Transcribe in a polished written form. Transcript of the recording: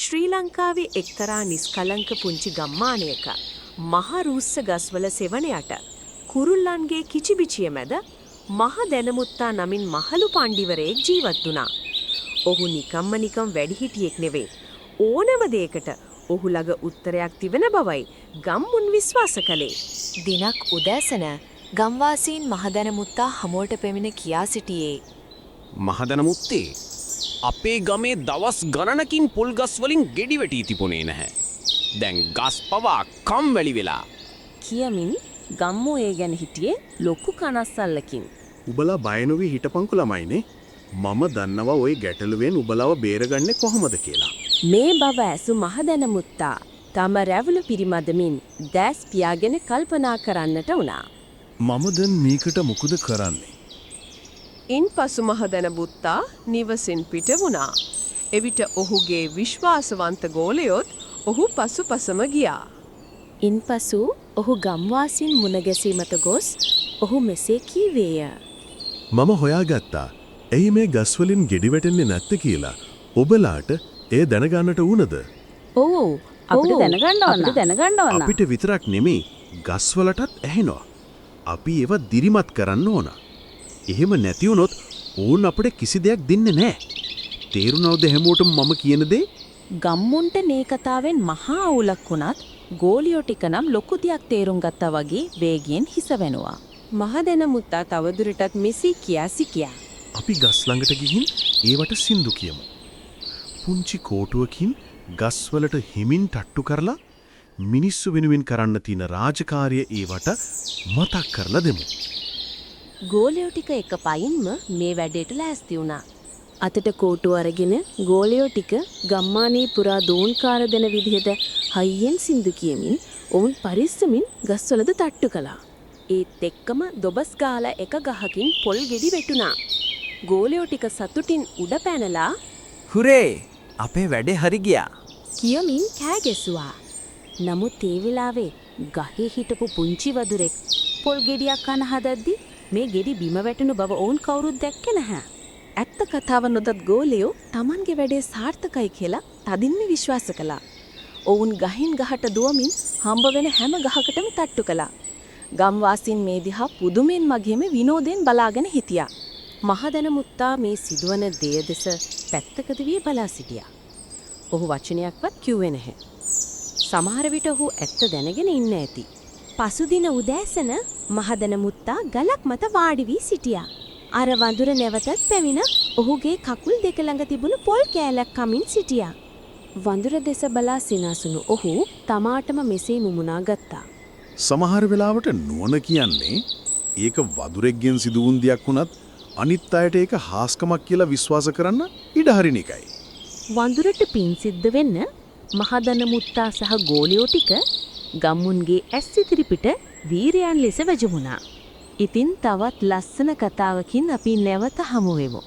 ශ්‍රී ලංකාවේ එක්තරා නිස්කලංක පුංචි ගම්මානයක මහ රුස්ස ගස්වල සෙවණ යට කුරුල්ලන්ගේ කිචිබිචිය මැද මහ දැනමුත්තා නමින් මහලු පණ්ඩිවරයෙක් ජීවත් වුණා. ඔහු නිකම් වැඩිහිටියෙක් නෙවෙයි. ඕනම දෙයකට ඔහු ළඟ උත්තරයක් තිබෙන බවයි ගම්මුන් විශ්වාස කළේ. දිනක් උදෑසන ගම්වාසීන් මහදැනමුත්තා හමුවට පැමිණ කියා සිටියේ. මහදැනමුත්තේ අපේ ගමේ දවස් ගණනකින් පොල් ගස් වලින් ගෙඩි වැටී තිබුණේ නැහැ. දැන් ගස් පවා කම්වැලි වෙලා. කියමින් ගම්මු ඒ ගැන හිටියේ ලොකු කනස්සල්ලකින්. උබලා බය නොවී හිටපන්කු ළමයිනේ. මම දන්නවා ওই ගැටලුවෙන් උබලව බේරගන්නේ කොහොමද කියලා. මේ බව ඇසු මහදැනමුත්තා තම රැවුල පිරිමදමින් දැස් පියාගෙන කල්පනා කරන්නට වුණා. මම දැන් මේකට මොකද කරන්නේ? ඉන්පසු මහදැනමුත්තා නිවසින් පිට වුණා. එවිට ඔහුගේ විශ්වාසවන්ත ගෝලයොත් ඔහු පසුපසම ගියා. ඉන්පසු ඔහු ගම්වාසීන් මුණ ගැසීමට ගොස් ඔහු මෙසේ කීවේය. මම හොයාගත්තා. එයි මේ ගස්වලින් ගෙඩි වැටෙන්නේ නැත්තේ කියලා. ඔබලාට එය දැනගන්නට වුණද? ඔව් අපිට දැනගන්න ඕන. අපිට විතරක් නෙමෙයි ගස්වලටත් ඇහෙනවා. අපි ඒව දිරිමත් කරන්න ඕන. එහෙම නැති වුණොත් ඕන් අපිට කිසි දෙයක් දෙන්නේ නැහැ. තේරුණාද හැමෝටම මම කියන දේ? ගම්මුන්ට මේ කතාවෙන් මහා අවුලක් වුණත් ගෝලියෝ ටික නම් ලොකු දෙයක් තේරුම් ගත්තා වගේ වේගයෙන් හිස වෙනවා. මහදැනමුත්තා තවදුරටත් මෙසී කියා සිටියා. අපි ගස් ළඟට ගිහින් ඒවට සින්දු කියමු. පුංචි කෝටුවකින් ගස්වලට හිමින් තට්ටු කරලා මිනිස්සු වෙනුවෙන් කරන්න තියෙන රාජකාරිය ඒවට මතක් කරලා දෙමු. ගෝලියෝ ටික එක පයින්ම මේ වැඩේට ලෑස්ති වුණා. අතට කෝටුව අරගෙන ගෝලියෝ ටික ගම්මානේ පුරා දෝන්කාර දෙන විදිහට හයියෙන් සින්දු කියමින් ඔවුන් පරිස්සමින් ගස්වලද තට්ටු කළා. ඒත් එක්කම දොබස් ගාලා එක ගහකින් පොල් ගෙඩි වැටුණා. ගෝලියෝ ටික සතුටින් උඩ පැනලා හුරේ! අපේ වැඩේ හරි ගියා. කියමින් කෑ ගැසුවා. නමුත් ඒ වෙලාවේ ගහේ හිටපු පුංචි වදුරෙක් පොල් ගෙඩියක් කන හදද්දි මේ ගෙඩි බිම වැටුණු බව ඔවුන් කවුරුත් දැක්කේ නැහැ. ඇත්ත කතාව නොදත් ගෝලියෝ Tamanගේ වැඩේ සාර්ථකයි කියලා තදින්ම විශ්වාස කළා. ඔවුන් ගහින් ගහට දුවමින් හම්බ වෙන හැම ගහකටම තට්ටු කළා. ගම්වාසීන් මේ දිහා පුදුමෙන් මගෙම විනෝදයෙන් බලාගෙන හිටියා. මහදැනමුත්තා මේ සිදුවන දේ දෙස පැත්තකට වී බලා සිටියා. ඔහු වචනයක්වත් කිව්වේ නැහැ. සමහර විට ඔහු ඇත්ත දැනගෙන ඉන්න ඇති. පසුදින උදෑසන මහදැනමුත්තා ගලක් මත වාඩි වී සිටියා. අර වඳුර නැවතත් පැමිණ ඔහුගේ කකුල් දෙක ළඟ තිබුණු පොල් කෑල්ලක් කමින් සිටියා. වඳුර දෙස බලා සිනාසුණු ඔහු තමාටම මෙසේ මුමුණා ගත්තා. සමහර වෙලාවට නුවණ කියන්නේ ඒක වදුරෙක්ගෙන් සිදු වුන් දෙයක් වුණත් අනිත් අයට ඒක හාස්කමක් කියලා විශ්වාස කරන්න ඉඩ හරින එකයි. වඳුරට පින් සිද්ධ වෙන්න මහදැනමුත්තා සහ ගෝලියෝ ටික ගම්මුන්ගේ ඇස් ඉදිරි පිට වීරයන් ලෙස වැජඹුණා. ඉතින් තවත් ලස්සන කතාවකින් අපි නැවත හමු වෙමු.